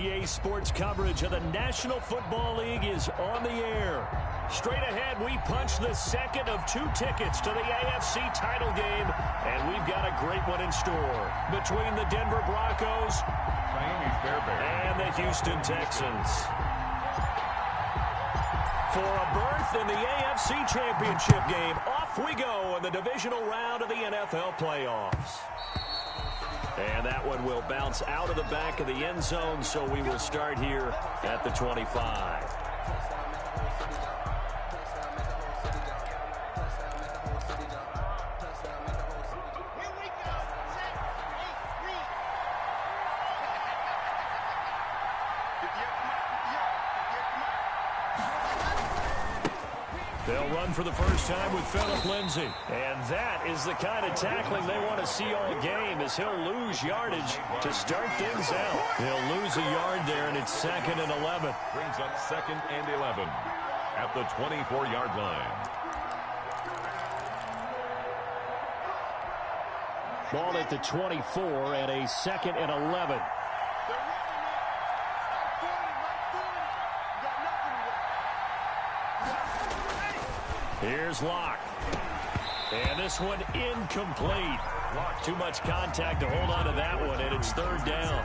EA Sports coverage of the National Football League is on the air. Straight ahead, we punch the second of 2 tickets to the AFC title game, and we've got a great one in store between the Denver Broncos and the Houston Texans. For a berth in the AFC Championship game, off we go in the divisional round of the NFL playoffs. And that one will bounce out of the back of the end zone, so we will start here at the 25. They'll run for the first time with Phillip Lindsay. And that is the kind of tackling they want to see all game, as he'll lose yardage to start things out. He'll lose a yard there, and it's 2nd and 11. Brings up 2nd and 11 at the 24-yard line. Ball at the 24 and a 2nd and 11. Here's Locke. And this one incomplete. Too much contact to hold on to that one, and it's 3rd down.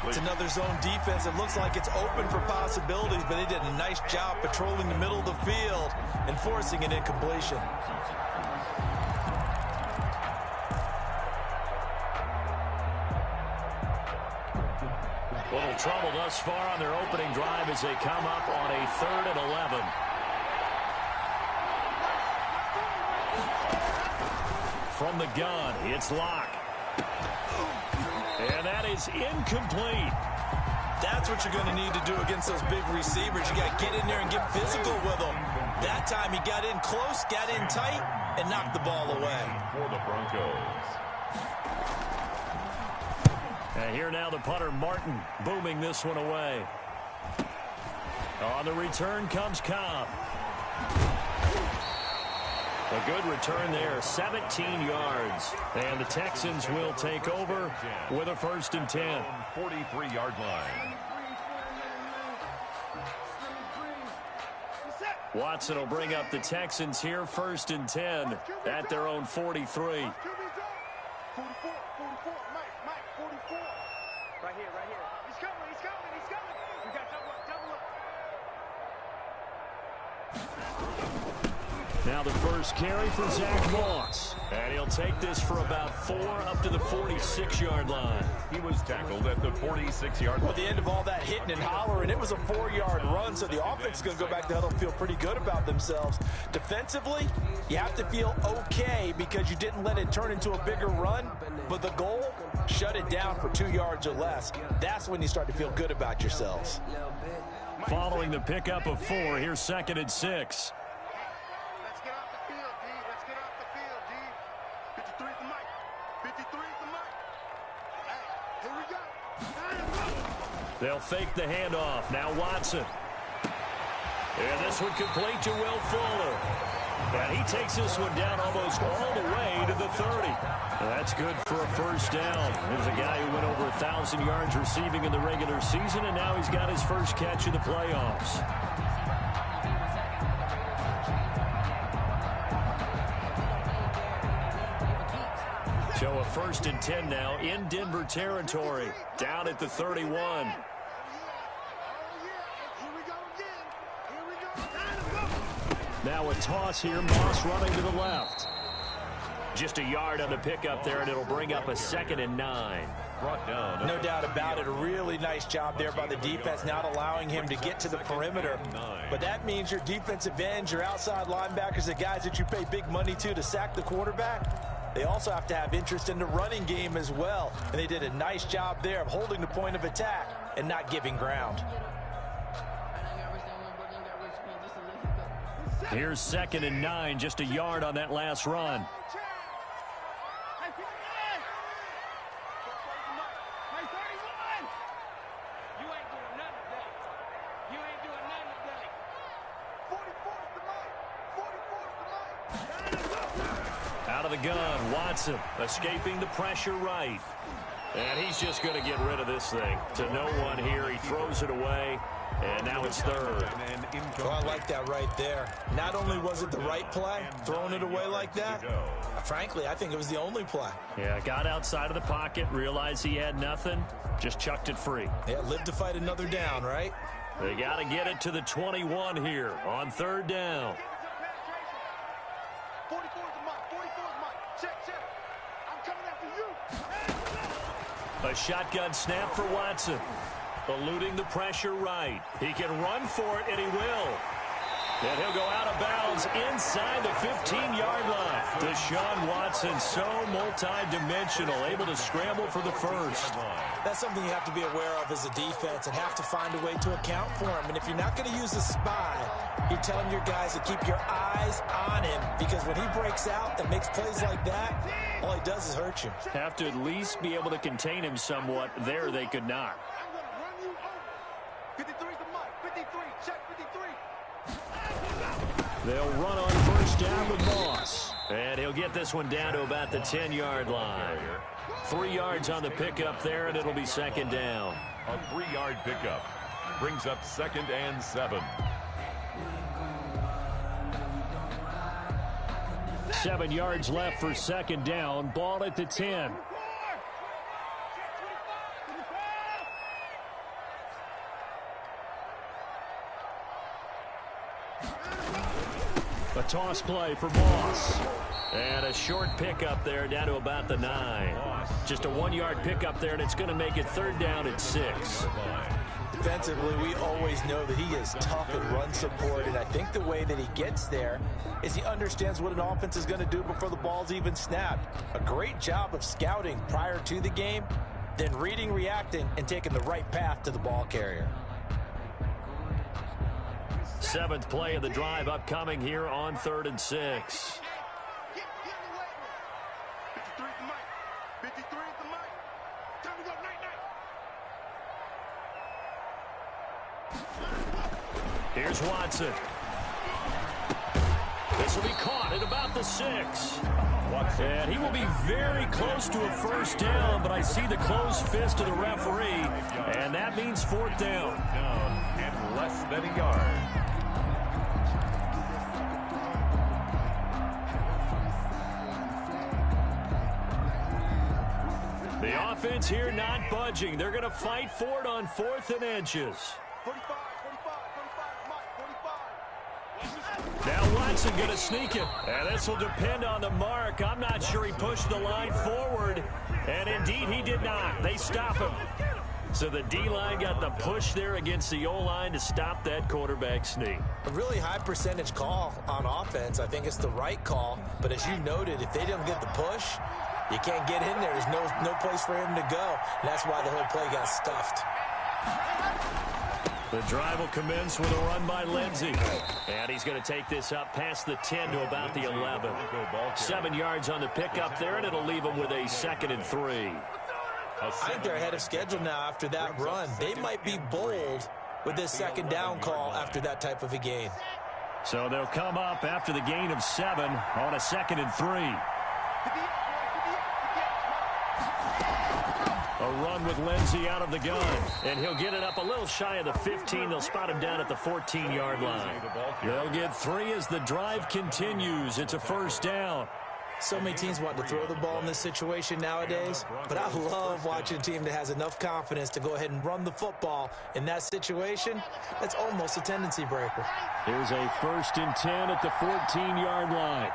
It's another zone defense. It looks like it's open for possibilities, but they did a nice job patrolling the middle of the field and forcing an incompletion. Little trouble thus far on their opening drive as they come up on a 3rd and 11. From the gun, it's Locke. And that is incomplete. That's what you're going to need to do against those big receivers. You got to get in there and get physical with them. That time he got in close, got in tight, and knocked the ball away. For the Broncos. And here now the punter, Martin, booming this one away. On the return comes Cobb. A good return there, 17 yards. And the Texans will take over with a 1st and 10. 43-yard line. Watson will bring up the Texans here, 1st and 10 at their own 43. Now the first carry for Zach Moss. And he'll take this for about 4 up to the 46-yard line. He was tackled at the 46-yard line. At the end of all that hitting and hollering, it was a 4-yard run, so the offense is going to go back to the huddle and feel pretty good about themselves. Defensively, you have to feel okay because you didn't let it turn into a bigger run, but the goal, shut it down for 2 yards or less. That's when you start to feel good about yourselves. Following the pickup of 4, here's 2nd and 6. They'll fake the handoff. Now Watson. And this one complete to Will Fuller. And he takes this one down almost all the way to the 30. That's good for a 1st down. There's a guy who went over 1,000 yards receiving in the regular season, and now he's got his first catch in the playoffs. So a 1st and 10 now in Denver territory, down at the 31. Now a toss here, Moss running to the left. Just a yard on the pickup there, and it'll bring up a 2nd and 9. Brought down. No doubt about it. A really nice job there by the defense, not allowing him to get to the perimeter. But that means your defensive ends, your outside linebackers, the guys that you pay big money to sack the quarterback, they also have to have interest in the running game as well. And they did a nice job there of holding the point of attack and not giving ground. Here's 2nd and 9, just a yard on that last run. Out of the gun, Watson escaping the pressure right. And he's just going to get rid of this thing. To no one here. He throws it away. And now it's third. Well, I like that right there. Not only was it the right play, throwing it away like that, frankly, I think it was the only play. Yeah, got outside of the pocket, realized he had nothing, just chucked it free. Yeah, live to fight another down, right? They got to get it to the 21 here on third down. 44 is Mike. 44 is Mike. Check. I'm coming after you. A shotgun snap for Watson. Eluding the pressure right. He can run for it, and he will. And he'll go out of bounds inside the 15-yard line. Deshaun Watson, so multi-dimensional, able to scramble for the first. That's something you have to be aware of as a defense and have to find a way to account for him. And if you're not going to use a spy, you're telling your guys to keep your eyes on him, because when he breaks out and makes plays like that, all he does is hurt you. Have to at least be able to contain him somewhat. There they could not. 53 is the Mike. 53. Check 53. They'll run on first down with Moss. And he'll get this one down to about the 10-yard line. 3 yards on the pickup there, and it'll be second down. A 3-yard pickup brings up 2nd and 7. 7 yards left for second down. Ball at the 10. A toss play for Moss. And a short pickup there down to about the 9. Just a 1-yard pickup there, and it's going to make it third down at 6. Defensively, we always know that he is tough at run support, and I think the way that he gets there is he understands what an offense is going to do before the ball's even snapped. A great job of scouting prior to the game, then reading, reacting, and taking the right path to the ball carrier. 7th play of the drive upcoming here on 3rd and 6. Get in the weight room. 53 is the Mike. 53 is the Mike. Time to go. Night. Here's Watson. This will be caught at about the 6. And he will be very close to a first down, but I see the closed fist of the referee, and that means 4th down. And less than a yard. The offense here not budging. They're going to fight for it on 4th and inches. 45, Mike. 45. Now Watson going to sneak it. And this will depend on the mark. I'm not sure he pushed the line forward. And indeed he did not. They stop him. So the D-line got the push there against the O-line to stop that quarterback sneak. A really high percentage call on offense. I think it's the right call. But as you noted, if they don't get the push, you can't get in there. There's no place for him to go. And that's why the whole play got stuffed. The drive will commence with a run by Lindsey. And he's going to take this up past the 10 to about the 11. 7 yards on the pickup there, and it'll leave him with a 2nd and 3. I think they're ahead of schedule now after that run. They might be bold with this second down call after that type of a gain. So they'll come up after the gain of 7 on a 2nd and 3. A run with Lindsey out of the gun. And he'll get it up a little shy of the 15. They'll spot him down at the 14-yard line. They'll get 3 as the drive continues. It's a first down. So many teams want to throw the ball in this situation nowadays, but I love watching a team that has enough confidence to go ahead and run the football in that situation. That's almost a tendency breaker. Here's a 1st and 10 at the 14-yard line.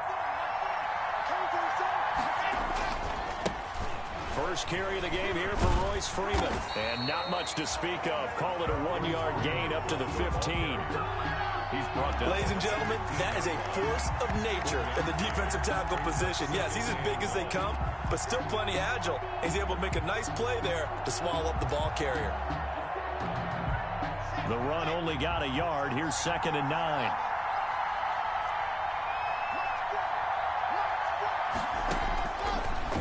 First carry of the game here for Royce Freeman. And not much to speak of. Call it a 1-yard gain up to the 15. He's brought down. Ladies and gentlemen, that is a force of nature in the defensive tackle position. Yes, he's as big as they come, but still plenty agile. He's able to make a nice play there to swallow up the ball carrier. The run only got a yard. Here's 2nd and 9.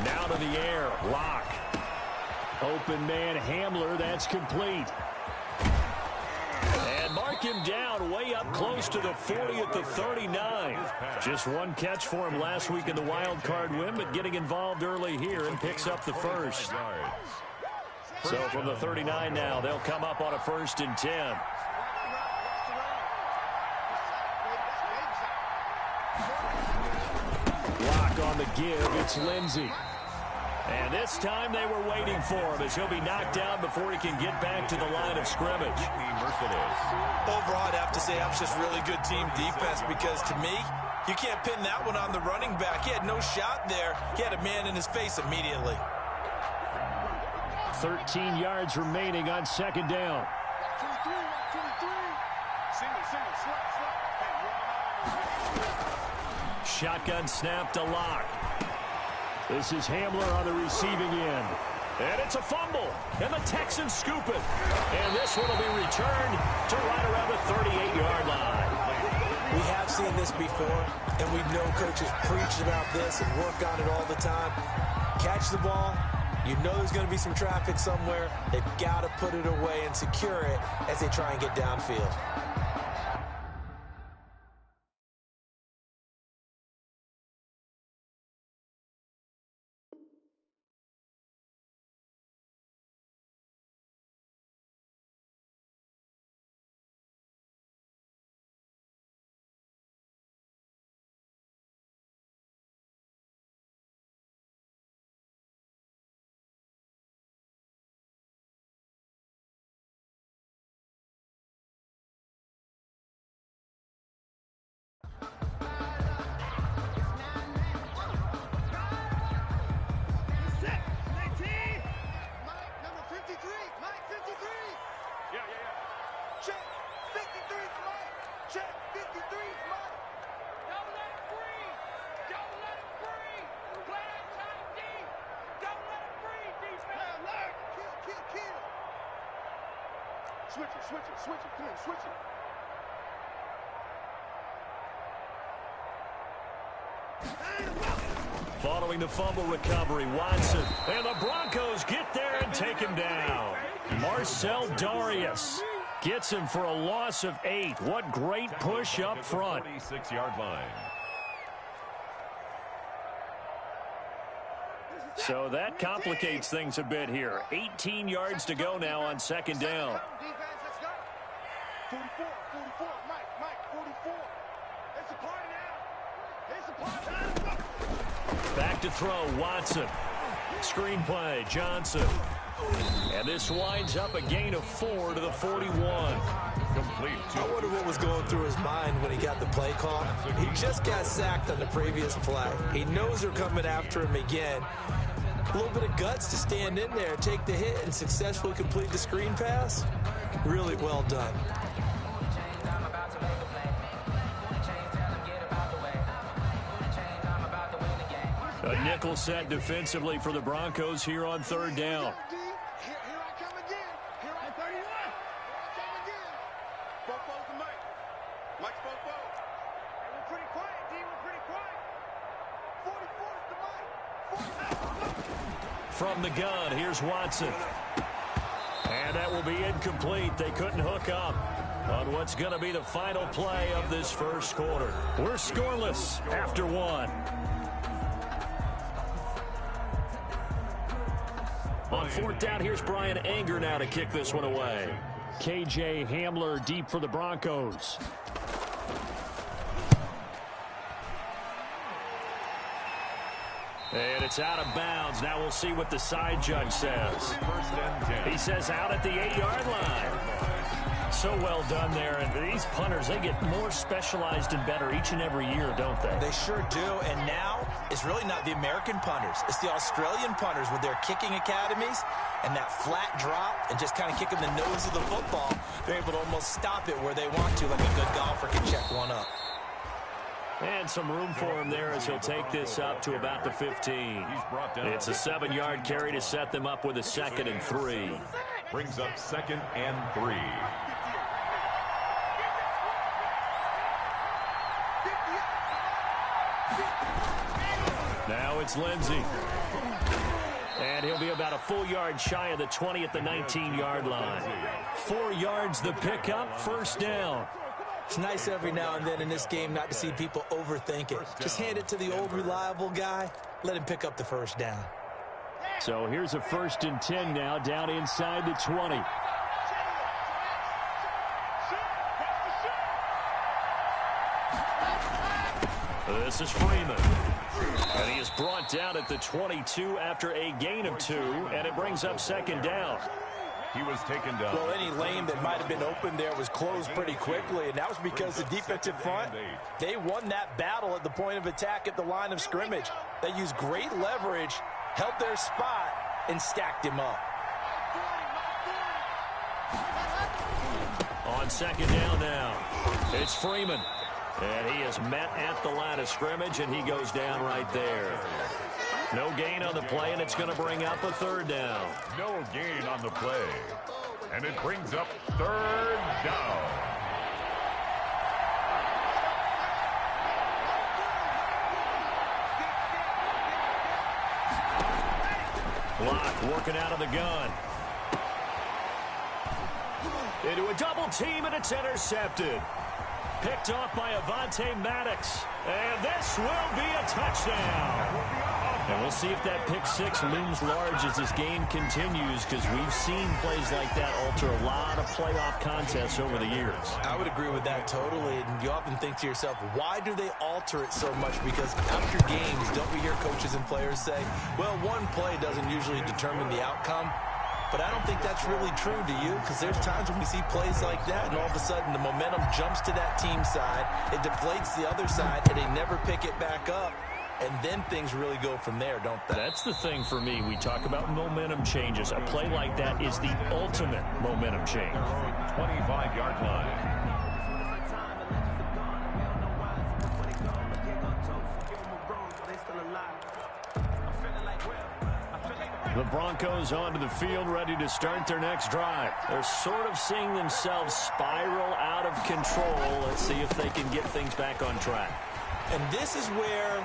Now to the air. Lock. Open man Hamler. That's complete. And mark him down way up close to the 40 at the 39. Just one catch for him last week in the wild card win, but getting involved early here and picks up the first. So from the 39 now, they'll come up on a 1st and 10. Block on the give. It's Lindsey. And this time they were waiting for him as he'll be knocked down before he can get back to the line of scrimmage. Overall, I'd have to say that was just really good team defense because to me, you can't pin that one on the running back. He had no shot there. He had a man in his face immediately. 13 yards remaining on 2nd down. Shotgun snap to Lock. This is Hamler on the receiving end. And it's a fumble. And the Texans scoop it. And this one will be returned to right around the 38-yard line. We have seen this before, and we know coaches preach about this and work on it all the time. Catch the ball. You know there's going to be some traffic somewhere. They've got to put it away and secure it as they try and get downfield. Switch it, come on, switch it. Following the fumble recovery, Watson. And the Broncos get there and take him down. Marcel Darius gets him for a loss of 8. What great push up front. 36-yard line. So that complicates things a bit here. 18 yards to go now on 2nd down. 44, Mike, 44. It's a party now. It's a party. Back to throw, Watson. Screenplay, Johnson. And this winds up a gain of 4 to the 41. Complete. I wonder what was going through his mind when he got the play call. He just got sacked on the previous play. He knows they're coming after him again. A little bit of guts to stand in there, take the hit, and successfully complete the screen pass. Really well done. A nickel set defensively for the Broncos here on 3rd down. Here I come again. Here I 31. Here I come again. Bofo's to Mike. Mike's Bofo. Hey, we're pretty quiet, D. We're pretty quiet. 44 to Mike. From the gun, here's Watson. And that will be incomplete. They couldn't hook up on what's going to be the final play of this 1st quarter. We're scoreless after 1. On 4th down, here's Brian Anger now to kick this one away. KJ Hamler deep for the Broncos. And it's out of bounds. Now we'll see what the side judge says. He says out at the 8-yard line. So well done there. And these punters, they get more specialized and better each and every year, don't they? They sure do. And now it's really not the American punters. It's the Australian punters with their kicking academies and that flat drop and just kind of kicking the nose of the football. They're able to almost stop it where they want to, like a good golfer can check one up. And some room for him there as he'll take this up to about the 15. It's a 7-yard carry to set them up with a 2nd and 3. Brings up 2nd and 3. Now it's Lindsey. And he'll be about a full yard shy of the 20 at the 19-yard line. 4 yards the pickup, 1st down. It's nice every now and then in this game not to see people overthink it. Just hand it to the old reliable guy. Let him pick up the 1st down. So here's a 1st and 10 now, down inside the 20. This is Freeman. And he is brought down at the 22 after a gain of 2, and it brings up 2nd down. He was taken down. Well, any lane that might have been open there was closed pretty quickly, and that was because the defensive front, they won that battle at the point of attack at the line of scrimmage. They used great leverage, held their spot, and stacked him up. On 2nd down now, it's Freeman. And he is met at the line of scrimmage, and he goes down right there. No gain on the play, and it's going to bring up a 3rd down. No gain on the play. And it brings up 3rd down. Block working out of the gun. Into a double team, and it's intercepted. Picked off by Avonte Maddox. And this will be a touchdown. And we'll see if that pick 6 looms large as this game continues, because we've seen plays like that alter a lot of playoff contests over the years. I would agree with that totally. And you often think to yourself, why do they alter it so much? Because after games, don't we hear coaches and players say, well, one play doesn't usually determine the outcome. But I don't think that's really true, do you? Because there's times when we see plays like that, and all of a sudden the momentum jumps to that team side, it deflates the other side, and they never pick it back up, and then things really go from there, don't they? That's the thing for me. We talk about momentum changes. A play like that is the ultimate momentum change. 25-yard line. The Broncos onto the field, ready to start their next drive. They're sort of seeing themselves spiral out of control. Let's see if they can get things back on track. And this is where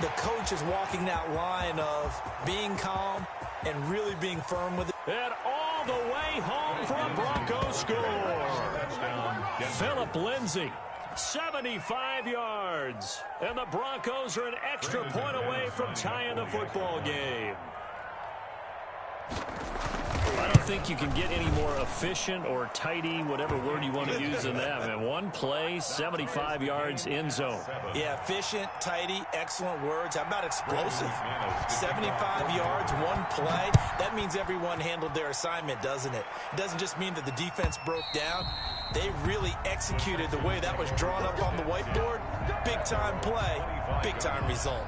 the coach is walking that line of being calm and really being firm with it. And all the way home for a Broncos score. Phillip Lindsay, 75 yards. And the Broncos are an extra point away from tying the football game. I don't think you can get any more efficient or tidy, whatever word you want to use in that. Man, one play, 75 yards, end zone. Yeah, efficient, tidy, excellent words. How about explosive? 75 yards, one play. That means everyone handled their assignment, doesn't it? It doesn't just mean that the defense broke down. They really executed the way that was drawn up on the whiteboard. Big-time play, big-time result.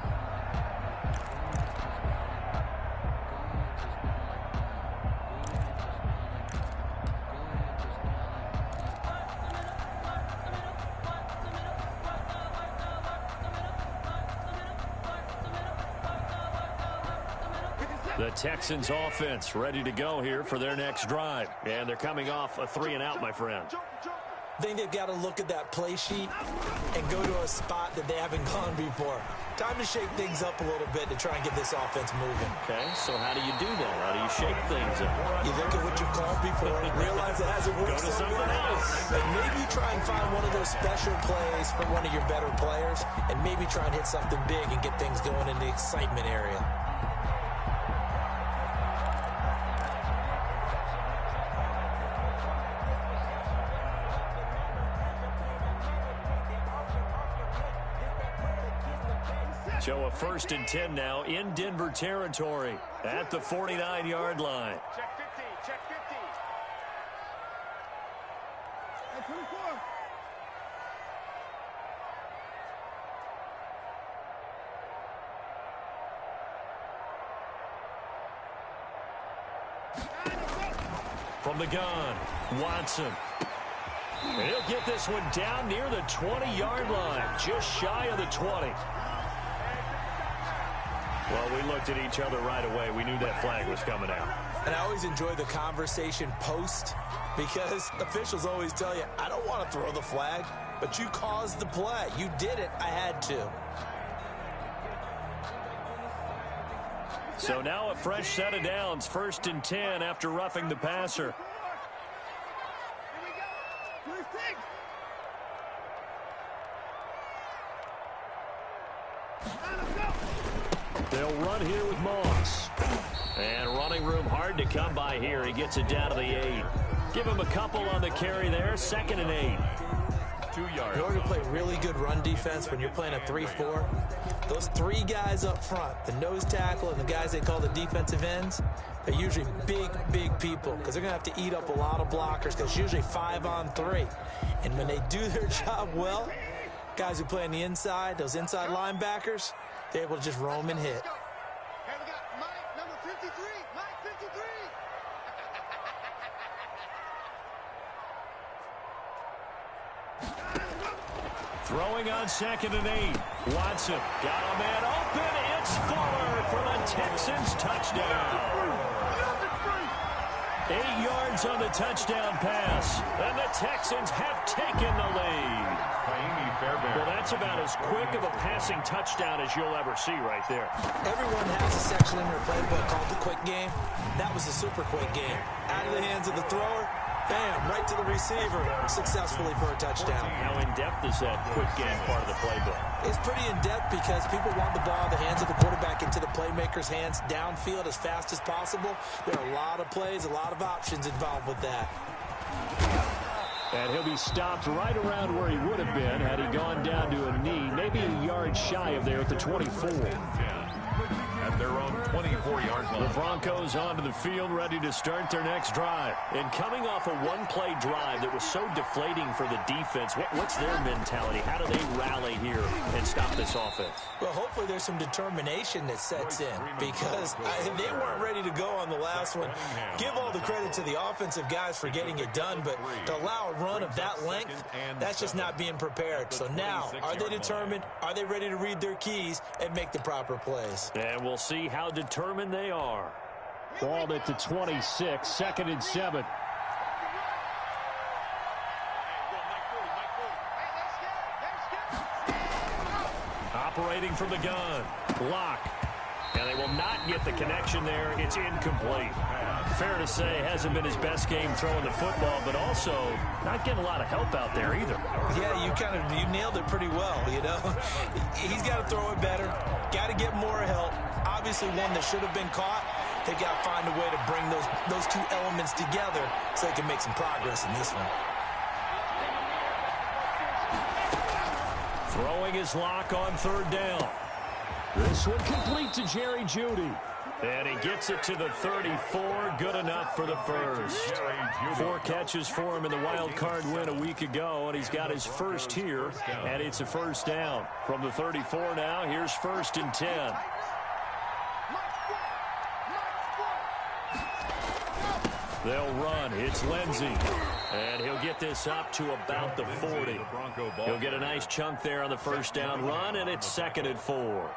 The Texans offense ready to go here for their next drive. And they're coming off a 3-and-out, my friend. I think they've got to look at that play sheet and go to a spot that they haven't gone before. Time to shake things up a little bit to try and get this offense moving. Okay, so how do you do that? How do you shake things up? You look at what you've called before and realize it hasn't worked. Go to something else. And maybe you try and find one of those special plays from one of your better players, and maybe try and hit something big and get things going in the excitement area. So a 1st and 10 now in Denver territory at the 49-yard line. Check 50, check 50. Hey, 24. From the gun, Watson. And he'll get this one down near the 20-yard line, just shy of the 20. Well, we looked at each other right away. We knew that flag was coming out. And I always enjoy the conversation post, because officials always tell you, I don't want to throw the flag, but you caused the play. You did it. I had to. So now a fresh set of downs, 1st and 10 after roughing the passer. They'll run here with Moss. And running room hard to come by here. He gets it down to the 8. Give him a couple on the carry there. 2nd and 8. 2 yards. In order to play really good run defense when you're playing a 3-4, those 3 guys up front, the nose tackle and the guys they call the defensive ends, they're usually big, big people because they're going to have to eat up a lot of blockers because it's usually 5-on-3. And when they do their job well, guys who play on the inside, those inside linebackers, they're able to just roam and hit. Hey, we got Mike, number 53. Mike 53. Throwing on 2nd and 8. Watson got a man open. It's Fuller for the Texans touchdown. 8 yards on the touchdown pass. And the Texans have taken the lead. Well, that's about as quick of a passing touchdown as you'll ever see right there. Everyone has a section in their playbook called the quick game. That was a super quick game. Out of the hands of the thrower, bam, right to the receiver, successfully for a touchdown. How in-depth is that quick game part of the playbook? It's pretty in-depth because people want the ball in the hands of the quarterback into the playmaker's hands downfield as fast as possible. There are a lot of plays, a lot of options involved with that. And he'll be stopped right around where he would have been had he gone down to a knee, maybe a yard shy of there at the 24. At their own 24-yard line. The Broncos onto the field, ready to start their next drive. And coming off a one-play drive that was so deflating for the defense, what's their mentality? How do they rally here and stop this offense? Well, hopefully there's some determination that sets in because they weren't ready to go on the last one. Give all the credit to the offensive guys for getting it done, but to allow a run of that length, that's just not being prepared. So now, are they determined? Are they ready to read their keys and make the proper plays? And we'll see how determined they are. Ball at the 26, 2nd and 7. Operating from the gun. Block. And they will not get the connection there. It's incomplete. Fair to say, hasn't been his best game throwing the football, but also not getting a lot of help out there either. Yeah, you nailed it pretty well, you know. He's got to throw it better. Got to get more help. Obviously, one that should have been caught. They got to find a way to bring those 2 elements together so they can make some progress in this one. Throwing his lock on 3rd down. This one complete to Jerry Jeudy. And he gets it to the 34. Good enough for the first. 4 catches for him in the wild card win a week ago, and he's got his first here, and it's a first down. From the 34 now, here's 1st and 10. They'll run. It's Lindsey. And he'll get this up to about the 40. He'll get a nice chunk there on the first down run, and it's 2nd and 4.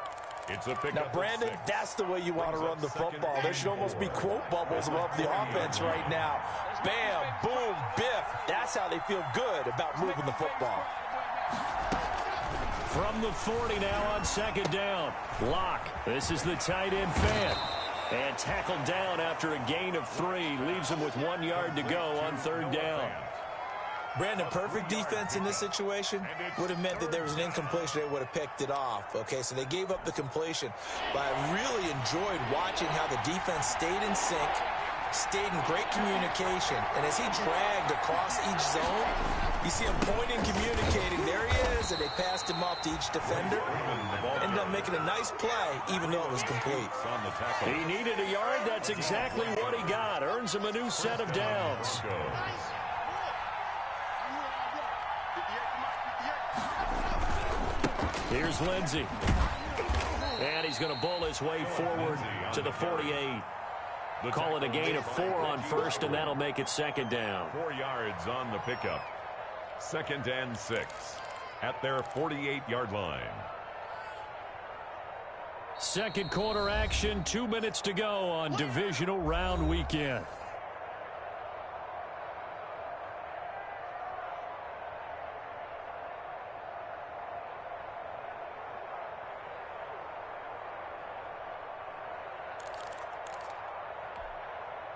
Now, Brandon, that's the way you want to run the football. There should almost be quote bubbles above the offense right now. Bam, boom, biff. That's how they feel good about moving the football. From the 40 now on 2nd down. Lock. This is the tight end fan. And tackled down after a gain of 3. Leaves him with 1 yard to go on 3rd down. Brandon, perfect defense in this situation would have meant that there was an incompletion. They would have picked it off. Okay, so they gave up the completion. But I really enjoyed watching how the defense stayed in sync, stayed in great communication. And as he dragged across each zone, you see him pointing, communicating. There he is, and they passed him off to each defender. Ended up making a nice play, even though it was complete. He needed a yard. That's exactly what he got. Earns him a new set of downs. Here's Lindsey. And he's going to bull his way forward to the 48. Call it a gain of 4 on 1st, and that'll make it 2nd down. 4 yards on the pickup. 2nd and 6 at their 48-yard line. Second quarter action, 2 minutes to go on Divisional Round Weekend.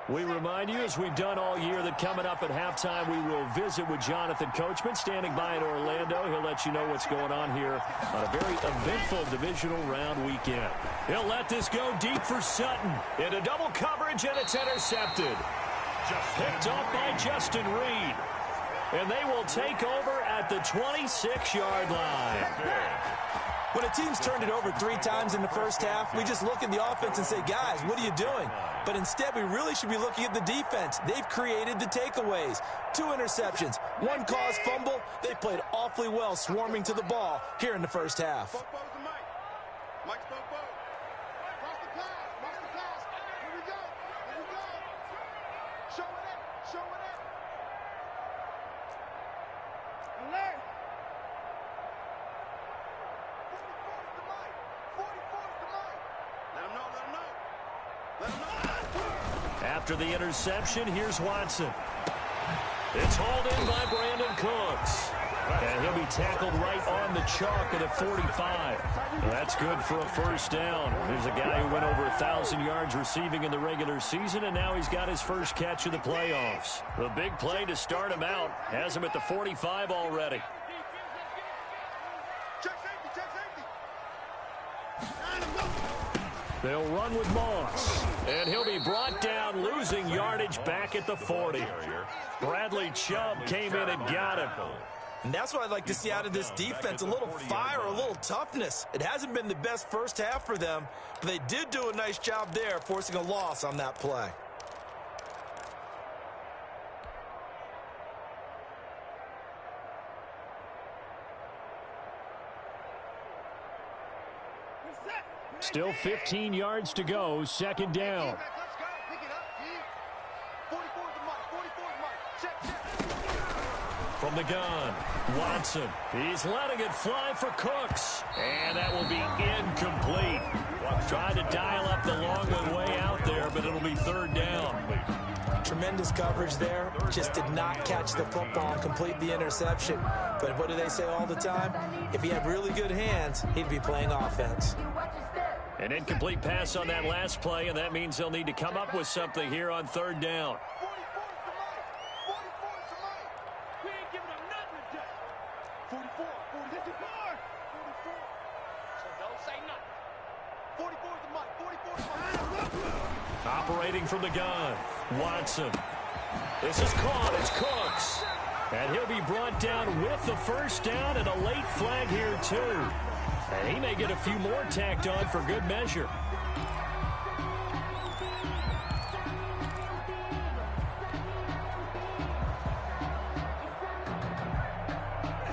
We remind you, as we've done all year, that coming up at halftime, we will visit with Jonathan Coachman, standing by in Orlando. He'll let you know what's going on here on a very eventful divisional round weekend. He'll let this go deep for Sutton. Into double coverage, and it's intercepted. Picked off by Justin Reed. And they will take over at the 26-yard line. When a team's turned it over 3 times in the first half, we just look at the offense and say, guys, what are you doing? But instead, we really should be looking at the defense. They've created the takeaways. 2 interceptions, 1 caused fumble. They played awfully well swarming to the ball here in the first half. After the interception, here's Watson. It's hauled in by Brandon Cooks. And he'll be tackled right on the chalk at the 45. That's good for a first down. There's a guy who went over 1,000 yards receiving in the regular season, and now he's got his first catch of the playoffs. The big play to start him out has him at the 45 already. They'll run with Moss, and he'll be brought down, losing yardage back at the 40. Bradley Chubb came in and got him. And that's what I'd like to see out of this defense, a little fire, a little toughness. It hasn't been the best first half for them, but they did do a nice job there, forcing a loss on that play. Still 15 yards to go, second down. From the gun, Watson. He's letting it fly for Cooks. And that will be incomplete. Tried to dial up the long way out there, but it'll be third down. Tremendous coverage there. Just did not catch the football and complete the interception. But what do they say all the time? If he had really good hands, he'd be playing offense. An incomplete pass on that last play, and that means they'll need to come up with something here on third down. Operating from the gun, Watson. This is caught. It's Cooks. And he'll be brought down with the first down and a late flag here, too. And he may get a few more tacked on for good measure.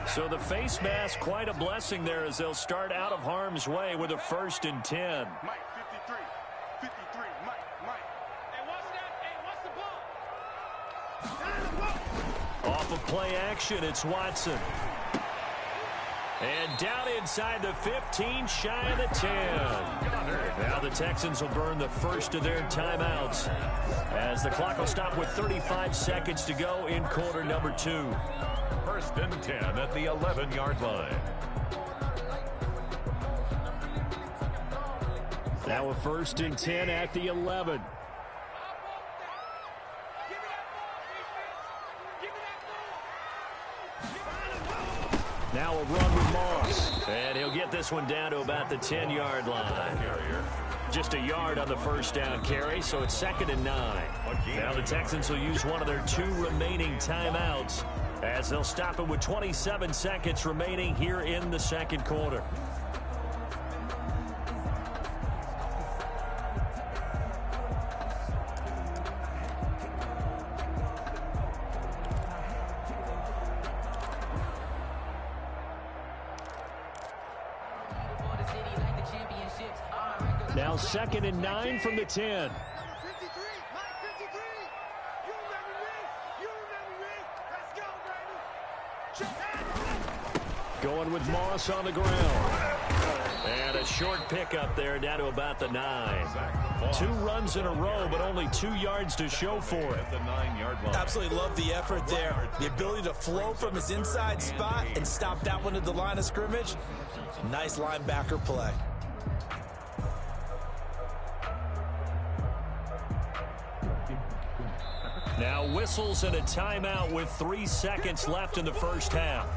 So the face mask, quite a blessing there as they'll start out of harm's way with a 1st and 10. Mike, 53, Mike. Hey, what's that? Hey, what's the ball? Off of play action, it's Watson. And down inside the 15, shy of the 10. Now the Texans will burn the first of their timeouts as the clock will stop with 35 seconds to go in quarter number 2. 1st and 10 at the 11-yard line. Now a 1st and 10 at the 11. Now a run with Moss. And he'll get this one down to about the 10-yard line. Just a yard on the first down carry, so it's 2nd and 9. Now the Texans will use one of their 2 remaining timeouts as they'll stop it with 27 seconds remaining here in the second quarter. Now 2nd and 9 from the 10. Going with Moss on the ground. And a short pickup there down to about the 9. 2 runs in a row, but only 2 yards to show for it. Absolutely love the effort there. The ability to flow from his inside spot and stop that one at the line of scrimmage. Nice linebacker play. Now whistles and a timeout with 3 seconds left in the first half.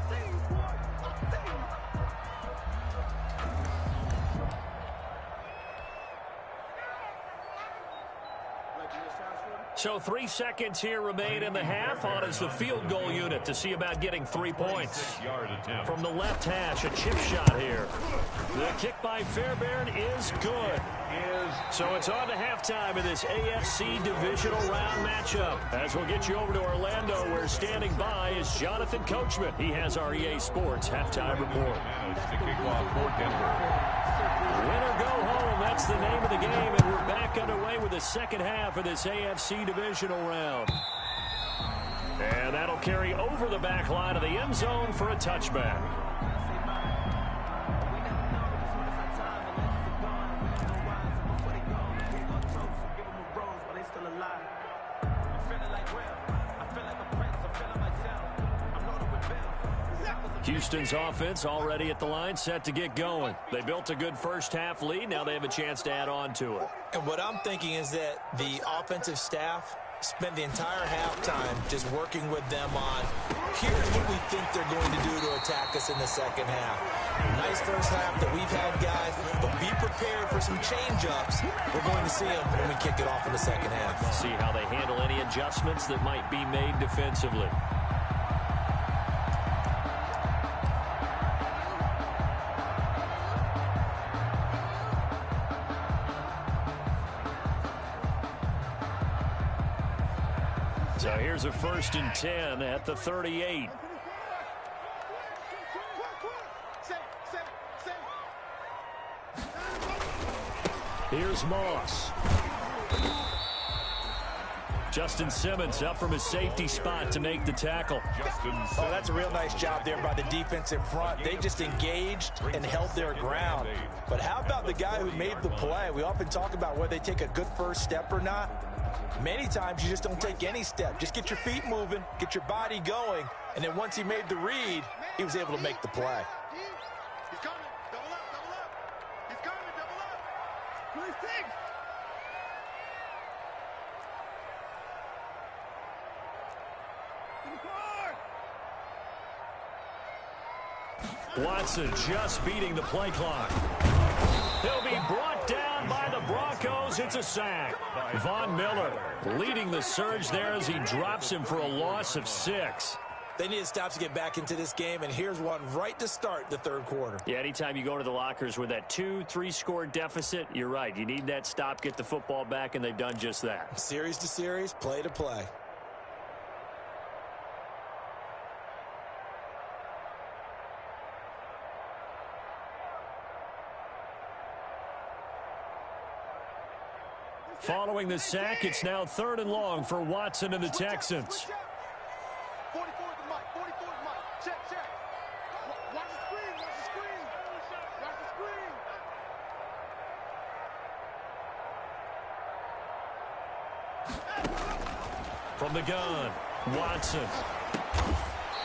So 3 seconds here remain in the half. On is the field goal unit to see about getting 3 points. From the left hash, a chip shot here. The kick by Fairbairn is good. So it's on to halftime in this AFC Divisional Round matchup. As we'll get you over to Orlando, where standing by is Jonathan Coachman. He has our EA Sports halftime report. Winner go home, that's the name of the game, and we're back underway with the second half of this AFC Divisional Round. And that'll carry over the back line of the end zone for a touchback. Houston's offense already at the line, set to get going. They built a good first-half lead. Now they have a chance to add on to it. And what I'm thinking is that the offensive staff spent the entire halftime just working with them on, here's what we think they're going to do to attack us in the second half. Nice first half that we've had, guys, but be prepared for some change-ups. We're going to see them when we kick it off in the second half. See how they handle any adjustments that might be made defensively. So here's a 1st and 10 at the 38. Here's Moss. Justin Simmons up from his safety spot to make the tackle. Oh, that's a real nice job there by the defensive front. They just engaged and held their ground. But how about the guy who made the play? We often talk about whether they take a good first step or not. Many times you just don't take any step. Just get your feet moving, get your body going, and then once he made the read, he was able to make the play. He's coming. Double up, double up. He's coming, double up. 26. Watson just beating the play clock. He'll be brought down by the Broncos. It's a sack. Von Miller leading the surge there as he drops him for a loss of 6. They need to stop to get back into this game, and here's one right to start the third quarter. Yeah, anytime you go to the lockers with that 2-3 score deficit, you're right. You need that stop, get the football back, and they've done just that. Series to series, play to play. Following the sack, it's now 3rd and long for Watson and the Texans. 44 is the mic. 44 is the mic. Check, check. Watch the screen. Watch the screen. Watch the screen. From the gun, Watson.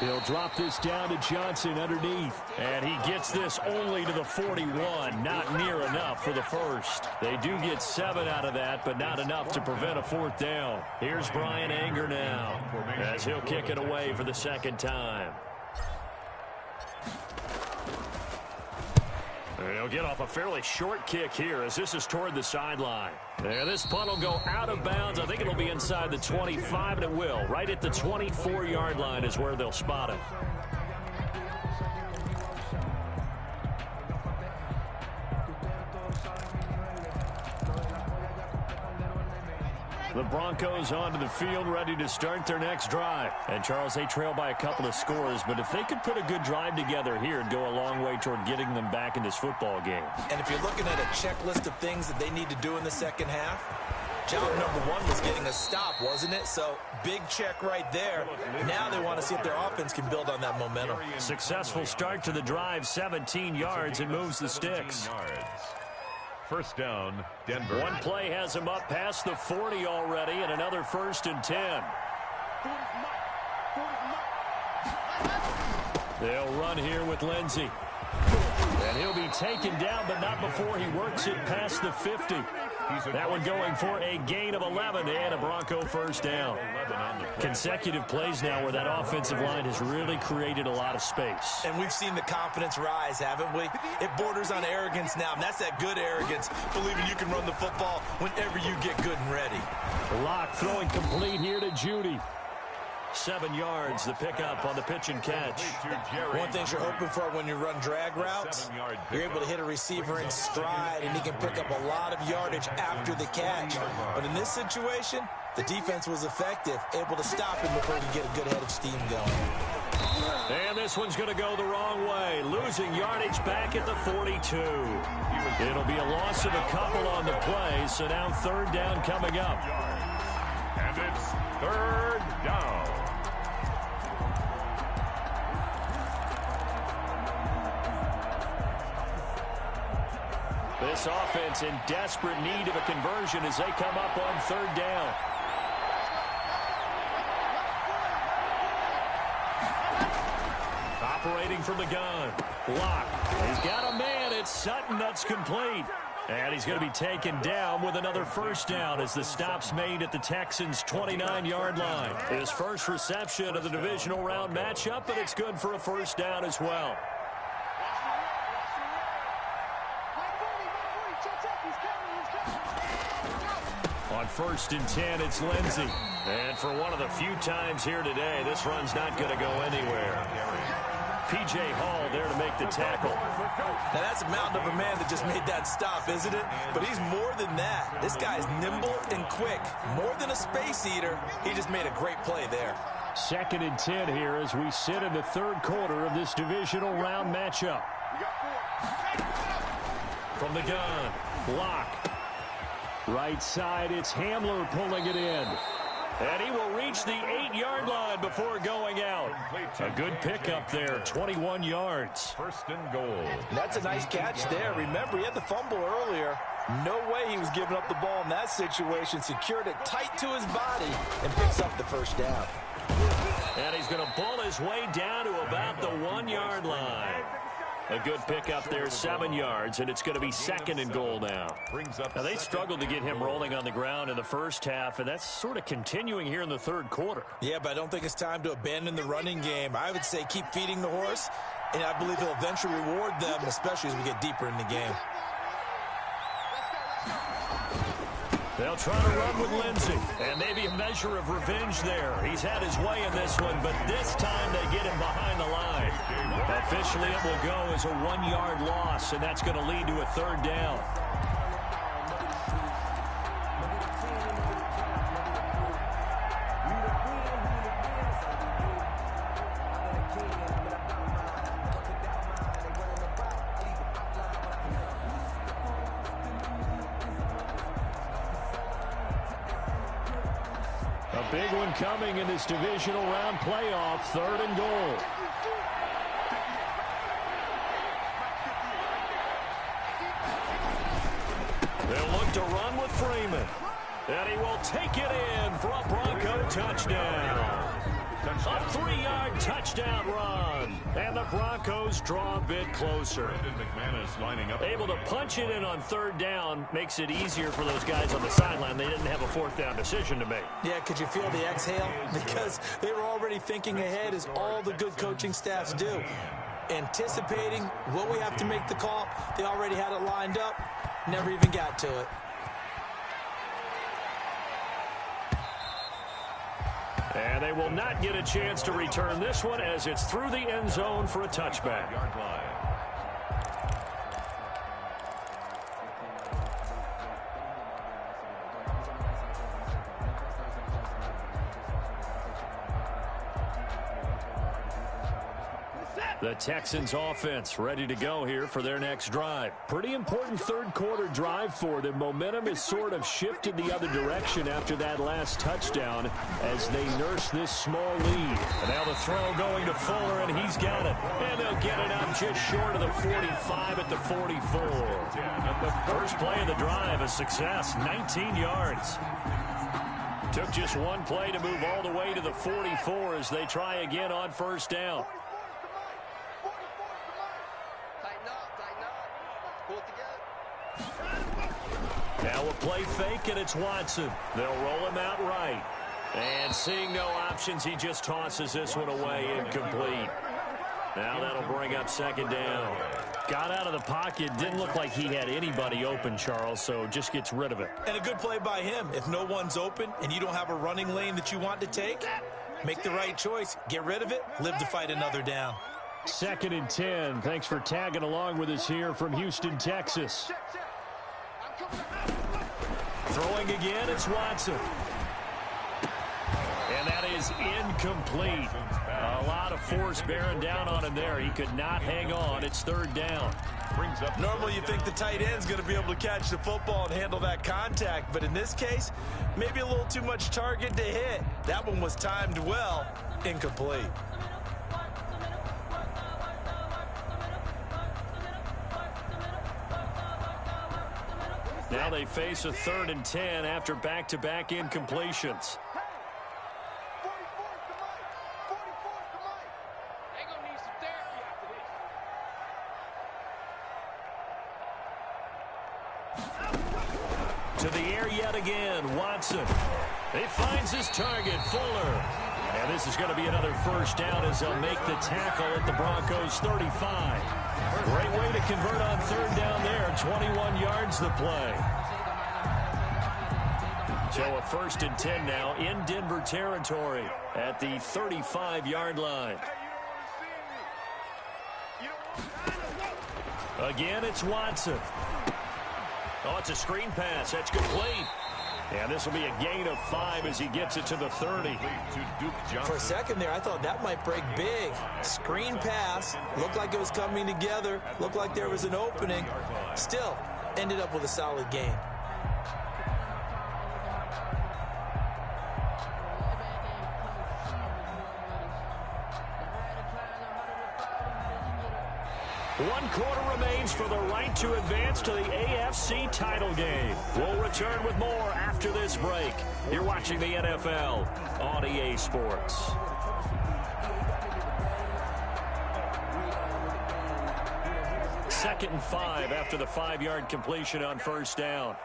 He'll drop this down to Johnson underneath. And he gets this only to the 41. Not near enough for the first. They do get 7 out of that, but not enough to prevent a 4th down. Here's Brian Anger now, as he'll kick it away for the 2nd time. He'll get off a fairly short kick here as this is toward the sideline. And this punt will go out of bounds. I think it'll be inside the 25, and it will. Right at the 24-yard line is where they'll spot it. The Broncos onto the field, ready to start their next drive. And, Charles, they trail by a couple of scores, but if they could put a good drive together here, it'd go a long way toward getting them back in this football game. And if you're looking at a checklist of things that they need to do in the second half, job number 1 was getting a stop, wasn't it? So, big check right there. Now they want to see if their offense can build on that momentum. Successful start to the drive, 17 yards, and moves the sticks. 1st down, Denver. One play has him up past the 40 already, and another 1st and 10. They'll run here with Lindsey. And he'll be taken down, but not before he works it past the 50. That one going for a gain of 11 and a Bronco first down. Consecutive plays now where that offensive line has really created a lot of space. And we've seen the confidence rise, haven't we? It borders on arrogance now, and that's that good arrogance, believing you can run the football whenever you get good and ready. Lock throwing complete here to Judy. 7 yards, the pickup on the pitch and catch. One thing you're hoping for when you run drag routes, you're able to hit a receiver in stride, and he can pick up a lot of yardage after the catch. But in this situation, the defense was effective, able to stop him before he could get a good head of steam going. And this one's going to go the wrong way, losing yardage back at the 42. It'll be a loss of a couple on the play, so now third down coming up. And it's third down. This offense in desperate need of a conversion as they come up on third down. Operating from the gun. Lock. He's got a man. It's Sutton. That's complete. And he's going to be taken down with another first down as the stop's made at the Texans' 29-yard line. His first reception of the divisional round matchup, but it's good for a first down as well. On 1st and 10, it's Lindsey. And for one of the few times here today, this run's not going to go anywhere. P.J. Hall there to make the tackle. Now that's a mountain of a man that just made that stop, isn't it? But he's more than that. This guy's nimble and quick. More than a space eater, he just made a great play there. 2nd and 10 here as we sit in the third quarter of this divisional round matchup. From the gun, Lock. Right side, it's Hamler pulling it in. And he will reach the 8-yard line before going out. A good pickup there, 21 yards. 1st and goal. That's a nice catch there. Remember, he had the fumble earlier. No way he was giving up the ball in that situation. Secured it tight to his body and picks up the first down. And he's going to bull his way down to about the 1-yard line. A good pickup there, 7 yards, and it's going to be 2nd and goal now. Now, they struggled to get him rolling on the ground in the first half, and that's sort of continuing here in the third quarter. Yeah, but I don't think it's time to abandon the running game. I would say keep feeding the horse, and I believe he'll eventually reward them, especially as we get deeper in the game. They'll try to run with Lindsey, and maybe a measure of revenge there. He's had his way in this one, but this time they get him behind the line. Officially, it will go as a 1-yard loss, and that's going to lead to a third down. A big one coming in this divisional round playoff, 3rd and goal. They'll look to run with Freeman. And he will take it in for a Bronco touchdown. A 3-yard touchdown run. And the Broncos draw a bit closer. Able to punch it in on 3rd down makes it easier for those guys on the sideline. They didn't have a 4th down decision to make. Yeah, could you feel the exhale? Because they were already thinking ahead, as all the good coaching staffs do. Anticipating what we have to make the call. They already had it lined up. Never even got to it. And they will not get a chance to return this one as it's through the end zone for a touchback. The Texans offense ready to go here for their next drive. Pretty important third quarter drive for them. Momentum has sort of shifted the other direction after that last touchdown as they nurse this small lead. And now the throw going to Fuller, and he's got it. And they'll get it out just short of the 45 at the 44. The first play of the drive, a success, 19 yards. Took just one play to move all the way to the 44 as they try again on first down. Now a play fake, and it's Watson. They'll roll him out right. And seeing no options, he just tosses this one away, incomplete. Now that'll bring up second down. Got out of the pocket. Didn't look like he had anybody open, Charles, so just gets rid of it. And a good play by him. If no one's open and you don't have a running lane that you want to take, make the right choice. Get rid of it. Live to fight another down. 2nd and 10. Thanks for tagging along with us here from Houston, Texas. Throwing again, it's Watson. And that is incomplete. A lot of force bearing down on him there. He could not hang on. It's 3rd down. Normally you think the tight end's going to be able to catch the football and handle that contact, but in this case, maybe a little too much target to hit. That one was timed well. Incomplete. Now they face a 3rd and 10 after back-to-back incompletions. To the air yet again, Watson. He finds his target, Fuller. And this is going to be another first down as they'll make the tackle at the Broncos' 35. Great way to convert on 3rd down there. 21 yards the play. So a 1st and 10 now in Denver territory at the 35-yard line. Again, it's Watson. Oh, it's a screen pass. That's complete. And this will be a gain of 5 as he gets it to the 30. For a second there, I thought that might break big. Screen pass. Looked like it was coming together. Looked like there was an opening. Still, ended up with a solid gain. One quarter remains for the right to advance to the AFC title game. We'll return with more after this break. You're watching the NFL on EA Sports. Second and 5 after the 5-yard completion on 1st down.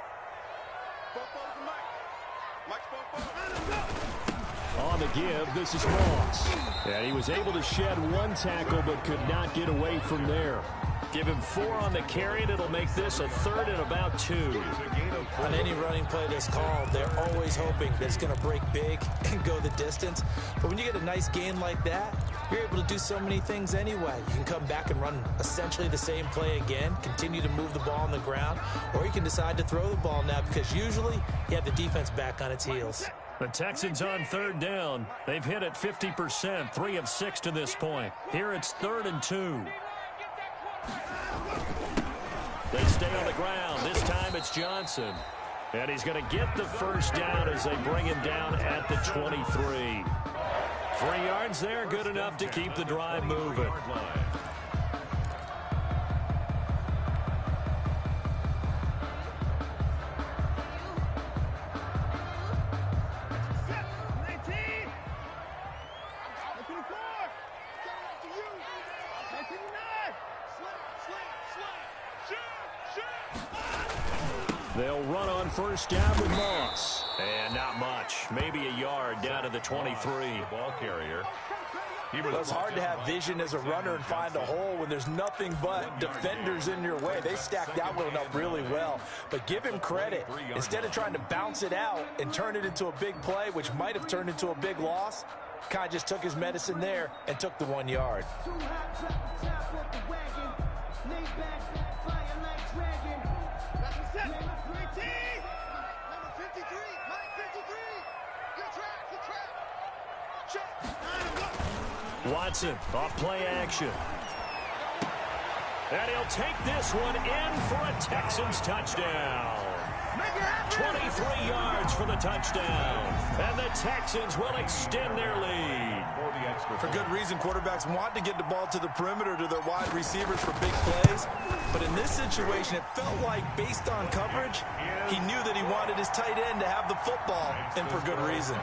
On the give, this is Moss. And he was able to shed 1 tackle but could not get away from there. Give him 4 on the carry, and it'll make this a 3rd and about 2. On any running play that's called, they're always hoping that it's going to break big and go the distance. But when you get a nice gain like that, you're able to do so many things anyway. You can come back and run essentially the same play again, continue to move the ball on the ground, or you can decide to throw the ball now because usually you have the defense back on its heels. The Texans on 3rd down. They've hit it 50%, 3 of 6 to this point. Here it's 3rd and 2. They stay on the ground. This time it's Johnson. And he's going to get the first down as they bring him down at the 23. 3 yards there, good enough to keep the drive moving. They'll run on 1st down with Moss. And not much. Maybe a yard down to the 23. Ball carrier. Well, it's hard to have vision as a runner and find a hole when there's nothing but defenders in your way. They stacked that one up really well. But give him credit. Instead of trying to bounce it out and turn it into a big play, which might have turned into a big loss, kind of just took his medicine there and took the 1 yard. Watson off play action. And he'll take this one in for a Texans touchdown. 23 yards for the touchdown. And the Texans will extend their lead. For good reason, quarterbacks want to get the ball to the perimeter to their wide receivers for big plays. But in this situation, it felt like based on coverage, he knew that he wanted his tight end to have the football, and for good reason.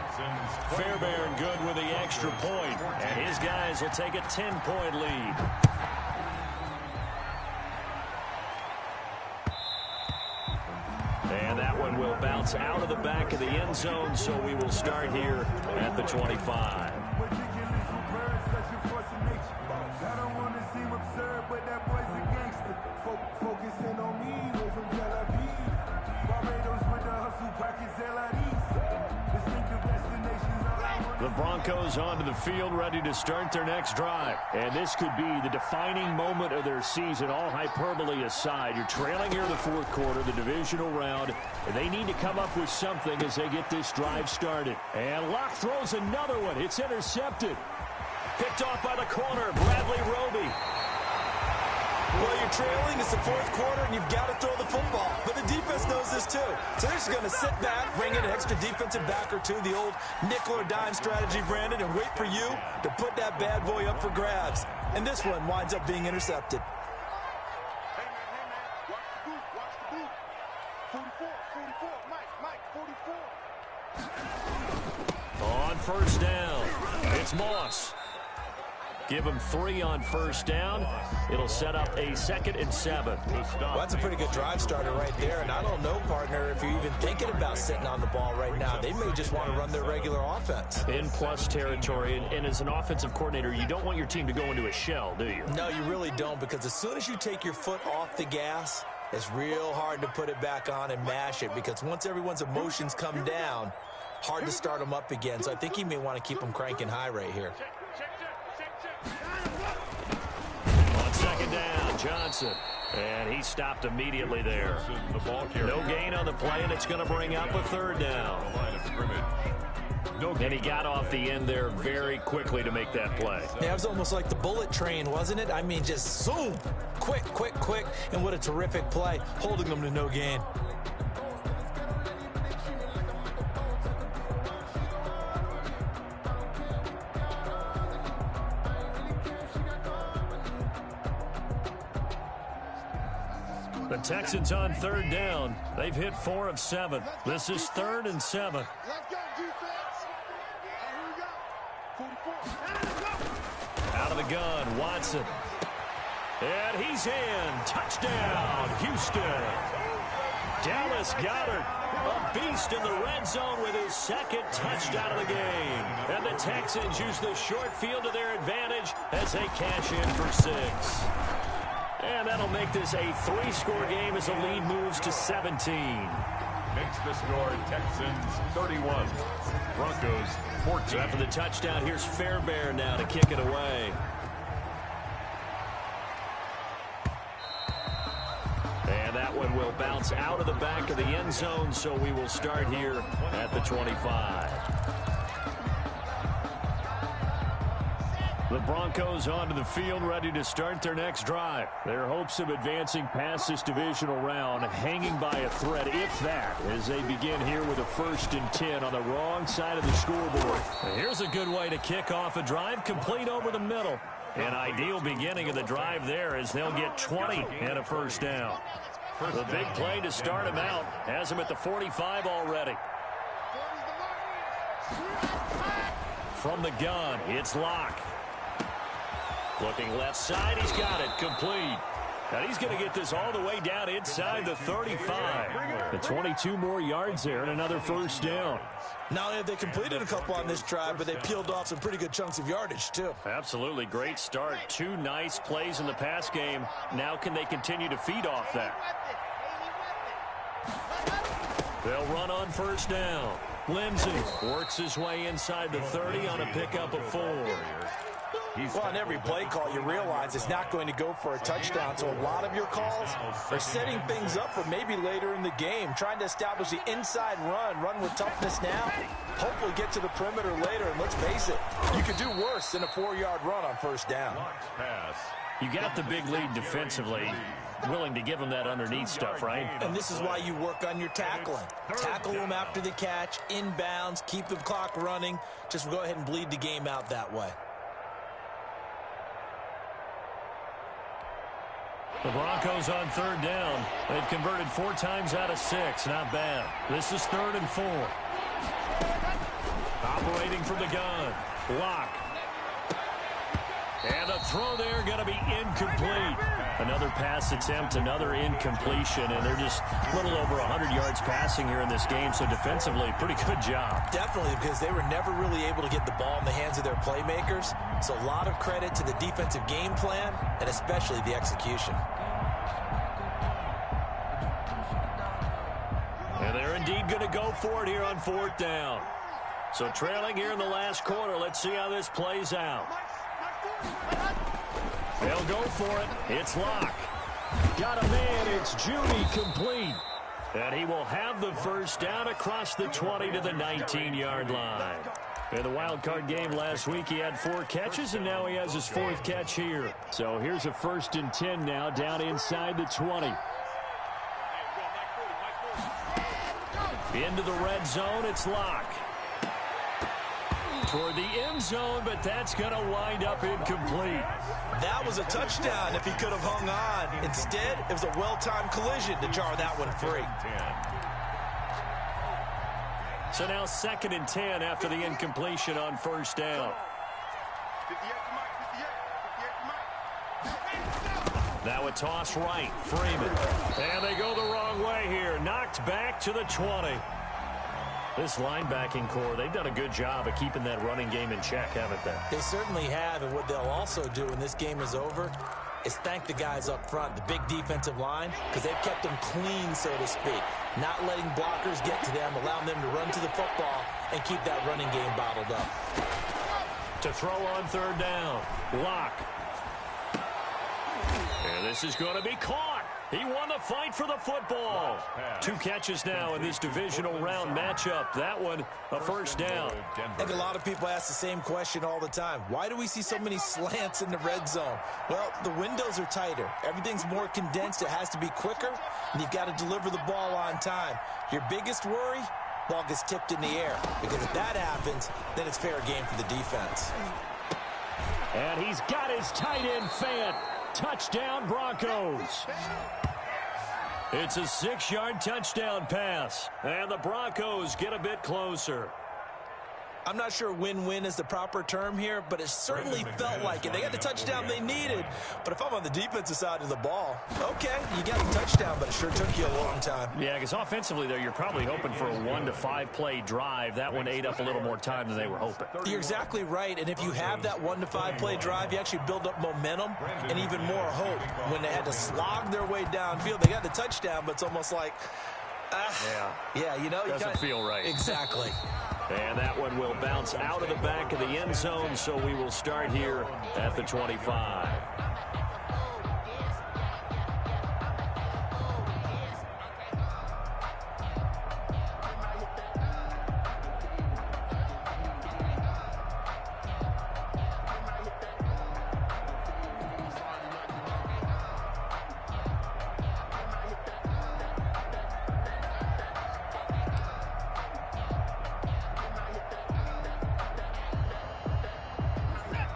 Fairbairn good with the extra point, and his guys will take a 10-point lead. And that one will bounce out of the back of the end zone, so we will start here at the 25. The Broncos onto the field, ready to start their next drive. And this could be the defining moment of their season, all hyperbole aside. You're trailing here in the fourth quarter, the divisional round. And they need to come up with something as they get this drive started. And Locke throws another one. It's intercepted. Picked off by the corner, Bradley Roby. Well, you're trailing. It's the fourth quarter, and you've got to throw the football. But the defense knows this, too. So they're just going to sit back, bring in an extra defensive back or two, the old nickel or dime strategy, Brandon, and wait for you to put that bad boy up for grabs. And this one winds up being intercepted. Hey, man, watch the boot. 44, Mike, 44. On first down, it's Moss. Give him 3 on first down. It'll set up a 2nd and 7. Well, that's a pretty good drive starter right there. And I don't know, partner, if you're even thinking about sitting on the ball right now. They may just want to run their regular offense. In plus territory. And as an offensive coordinator, you don't want your team to go into a shell, do you? No, you really don't, because as soon as you take your foot off the gas, it's real hard to put it back on and mash it, because once everyone's emotions come down, hard to start them up again. So I think he may want to keep them cranking high right here. On second down, Johnson. And he stopped immediately there. No gain on the play, and it's going to bring up a 3rd down. And he got off the end there very quickly to make that play. Yeah, it was almost like the bullet train, wasn't it? I mean, just zoom. Quick. And what a terrific play, holding them to no gain. The Texans on 3rd down. They've hit 4 of 7. This is 3rd and 7. Let's go, defense. Here we go. 44. Out of the gun, Watson. And he's in. Touchdown, Houston. Dallas Goedert, a beast in the red zone with his 2nd touchdown of the game. And the Texans use the short field to their advantage as they cash in for 6. And that'll make this a 3-score game as the lead moves to 17. Makes the score Texans 31, Broncos 14. So after the touchdown, here's Fairbairn now to kick it away. And that one will bounce out of the back of the end zone, so we will start here at the 25. The Broncos onto the field, ready to start their next drive. Their hopes of advancing past this divisional round hanging by a thread, if that, as they begin here with a 1st and 10 on the wrong side of the scoreboard. And here's a good way to kick off a drive, complete over the middle. An ideal beginning of the drive there, as they'll get 20 and a 1st down. The big play to start him out has him at the 45 already. From the gun, it's Locke. Looking left side, he's got it, complete. And he's going to get this all the way down inside the 35. The 22 more yards there and another 1st down. Not only have they completed a couple on this drive, but they peeled off some pretty good chunks of yardage, too. Absolutely, great start. 2 nice plays in the pass game. Now can they continue to feed off that? They'll run on 1st down. Lindsey works his way inside the 30 on a pickup of 4. Well, on every play call, you realize it's not going to go for a touchdown. So a lot of your calls are setting things up for maybe later in the game, trying to establish the inside run with toughness now, hopefully get to the perimeter later. And let's face it, you could do worse than a 4-yard run on 1st down. You got the big lead defensively, willing to give them that underneath stuff, right? And this is why you work on your tackling. Tackle them after the catch, inbounds, keep the clock running. Just go ahead and bleed the game out that way. The Broncos on 3rd down. They've converted 4 times out of 6. Not bad. This is 3rd and 4. Operating from the gun. Locke. And the throw there going to be incomplete. Another pass attempt, another incompletion, and they're just a little over 100 yards passing here in this game, so defensively, pretty good job. Definitely, because they were never really able to get the ball in the hands of their playmakers, so a lot of credit to the defensive game plan and especially the execution. And they're indeed going to go for it here on 4th down. So trailing here in the last quarter. Let's see how this plays out. They'll go for it. It's Locke. Got a man. It's Judy complete. And he will have the first down across the 20 to the 19-yard line. In the wild card game last week, he had 4 catches, and now he has his 4th catch here. So here's a 1st and 10 now down inside the 20. Into the red zone, it's Locke. Toward the end zone, but that's going to wind up incomplete. That was a touchdown if he could have hung on. Instead, it was a well-timed collision to jar that one free. So now 2nd and 10 after the incompletion on 1st down. Now a toss right, Freeman. And they go the wrong way here. Knocked back to the 20. This linebacking core, they've done a good job of keeping that running game in check, haven't they? They certainly have, and what they'll also do when this game is over is thank the guys up front, the big defensive line, because they've kept them clean, so to speak. Not letting blockers get to them, allowing them to run to the football and keep that running game bottled up. To throw on 3rd down, Locke. And this is going to be caught. He won the fight for the football. 2 catches now in this divisional round matchup. That one, a 1st down. I think a lot of people ask the same question all the time. Why do we see so many slants in the red zone? Well, the windows are tighter. Everything's more condensed. It has to be quicker, and you've got to deliver the ball on time. Your biggest worry? Ball gets tipped in the air. Because if that happens, then it's fair game for the defense. And he's got his tight end Fant. Touchdown, Broncos. It's a 6-yard touchdown pass. And the Broncos get a bit closer. I'm not sure win-win is the proper term here, but it certainly felt like it. They got the touchdown they needed. But if I'm on the defensive side of the ball, okay, you got the touchdown, but it sure took you a long time. Yeah, because offensively there, you're probably hoping for a 1 to 5 play drive. That one ate up a little more time than they were hoping. You're exactly right, and if you have that 1 to 5 play drive, you actually build up momentum and even more hope. When they had to slog their way downfield, they got the touchdown, but it's almost like, yeah, you know. Doesn't feel right. Exactly. And that one will bounce out of the back of the end zone, so we will start here at the 25.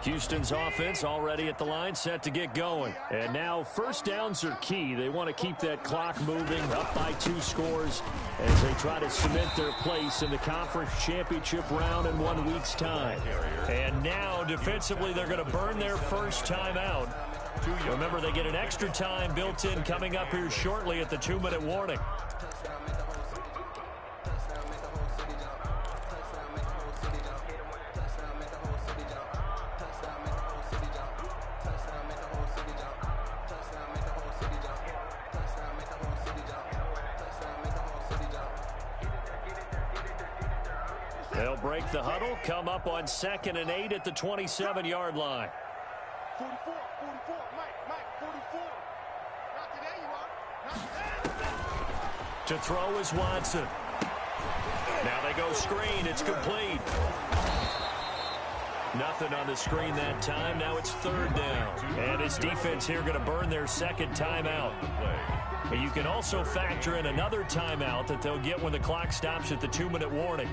Houston's offense already at the line, set to get going. And now 1st downs are key. They want to keep that clock moving, up by 2 scores as they try to cement their place in the conference championship round in 1 week's time. And now defensively they're going to burn their first timeout. Remember, they get an extra time built in coming up here shortly at the 2-minute warning. They'll break the huddle, come up on 2nd and 8 at the 27-yard line. 44, Mike, 44. Not today, you are. Not today. To throw is Watson. Now they go screen. It's complete. Nothing on the screen that time. Now it's 3rd down. And his defense here going to burn their 2nd timeout. And you can also factor in another timeout that they'll get when the clock stops at the 2-minute warning.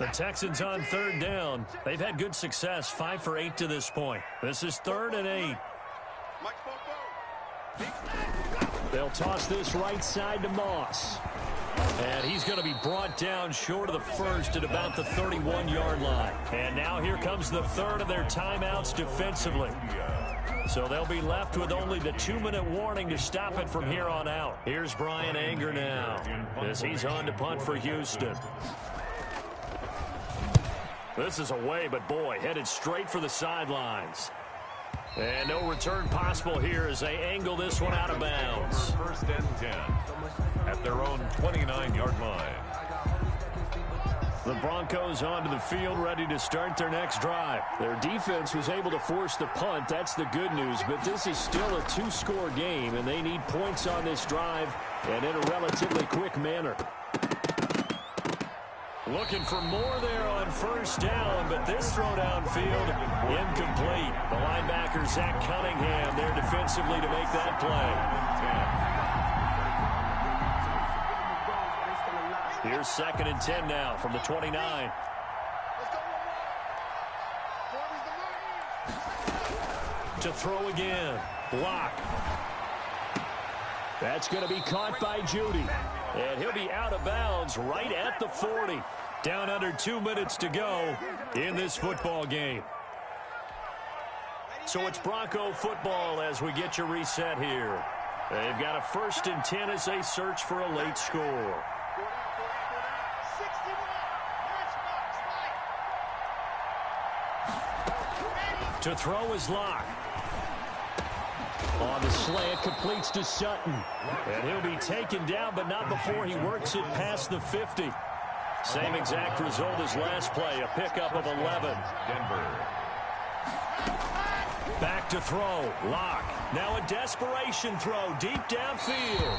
The Texans on third down. They've had good success, 5 for 8 to this point. This is 3rd and 8. They'll toss this right side to Moss. And he's going to be brought down short of the first at about the 31-yard line. And now here comes the third of their timeouts defensively. So they'll be left with only the 2-minute warning to stop it from here on out. Here's Brian Anger now as he's on to punt for Houston. This is away, but boy, headed straight for the sidelines. And no return possible here as they angle this one out of bounds. 1st and 10 at their own 29-yard line. The Broncos onto the field, ready to start their next drive. Their defense was able to force the punt. That's the good news. But this is still a 2-score game, and they need points on this drive and in a relatively quick manner. Looking for more there on 1st down, but this throw downfield incomplete. The linebacker, Zach Cunningham, there defensively to make that play. Here's 2nd and 10 now from the 29. To throw again. Block. That's going to be caught by Judy. And he'll be out of bounds right at the 40. Down under 2 minutes to go in this football game. So it's Bronco football as we get you reset here. They've got a 1st and 10 as they search for a late score. To throw is Locke. On the slant, completes to Sutton. And he'll be taken down, but not before he works it past the 50. Same exact result as last play, a pickup of 11. Denver. Back to throw, Locke. Now a desperation throw, deep downfield.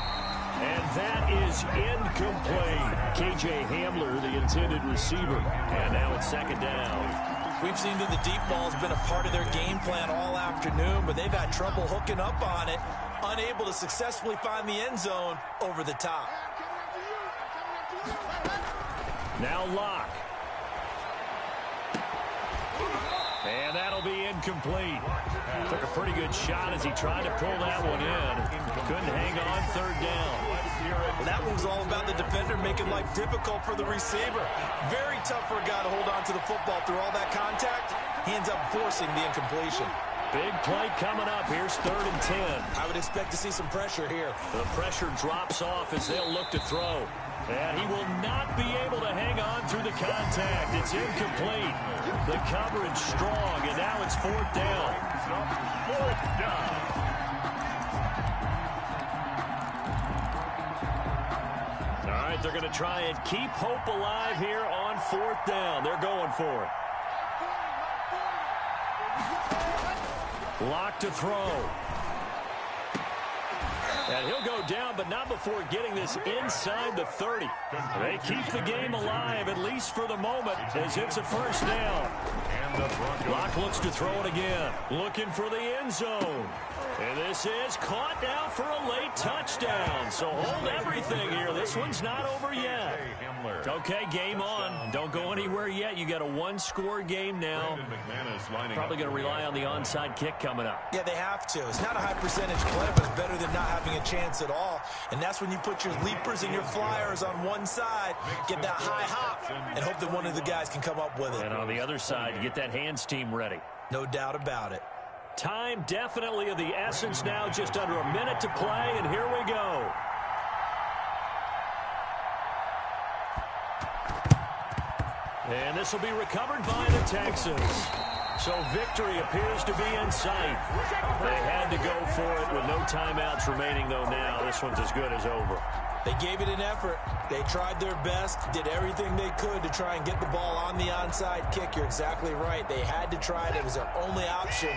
And that is incomplete. K.J. Hamler, the intended receiver. And now it's 2nd down. We've seen that the deep ball has been a part of their game plan all afternoon, but they've had trouble hooking up on it, unable to successfully find the end zone over the top. Now Locke. And that'll be incomplete. Took a pretty good shot as he tried to pull that one in. Couldn't hang on 3rd down. Well, that one was all about the defender making life difficult for the receiver. Very tough for a guy to hold on to the football through all that contact. He ends up forcing the incompletion. Big play coming up. Here's 3rd and 10. I would expect to see some pressure here. The pressure drops off as they'll look to throw. And he will not be able to hang on through the contact. It's incomplete. The coverage strong, and now it's 4th down. 4th down. All right, they're going to try and keep hope alive here on 4th down. They're going for it. Lock to throw. And he'll go down, but not before getting this inside the 30. They keep the game alive, at least for the moment, as it's a 1st down. Locke looks to throw it again. Looking for the end zone. And this is caught now for a late touchdown. So hold everything here. This one's not over yet. Okay, game on. Don't go anywhere yet. You got a 1-score game now. Probably going to rely on the onside kick coming up. Yeah, they have to. It's not a high percentage play, but it's better than not having a chance at all. And that's when you put your leapers and your flyers on one side, get that high hop, and hope that one of the guys can come up with it. And on the other side, you get that hands team ready. No doubt about it. Time definitely of the essence now, just under a minute to play, and here we go. And this will be recovered by the Texans. So victory appears to be in sight. They had to go for it with no timeouts remaining, though now. This one's as good as over. They gave it an effort. They tried their best, did everything they could to try and get the ball on the onside kick. You're exactly right. They had to try it. It was their only option.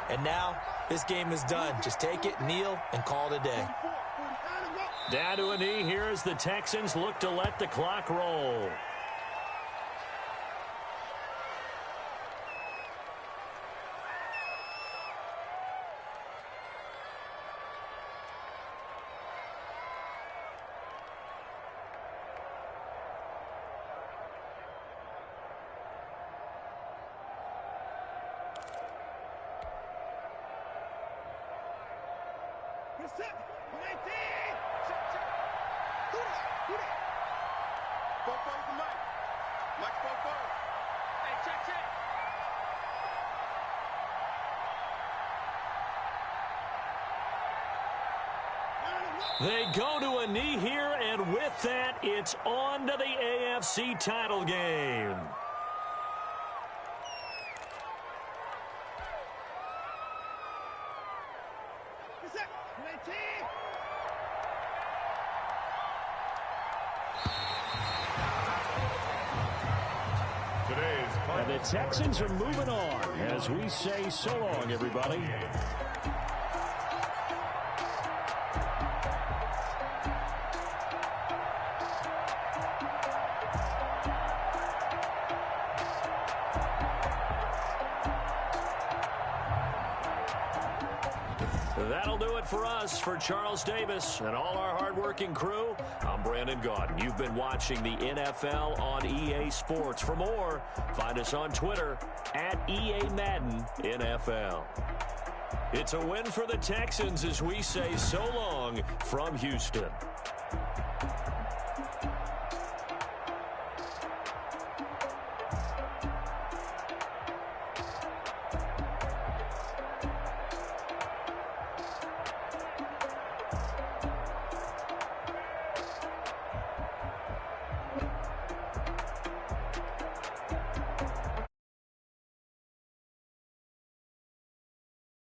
And now this game is done. Just take it, kneel, and call it a day. Down to a knee here as the Texans look to let the clock roll. Fofo's the mic. Mike Fofo. Hey, check. They go to a knee here, and with that, it's on to the AFC title game. And the Texans are moving on as we say so long, everybody. That'll do it for us. For Charles Davis and all our hardworking crew, I'm Brandon Gaudin. You've been watching the NFL on EA Sports. For more, find us on Twitter at EA Madden NFL. It's a win for the Texans as we say so long from Houston.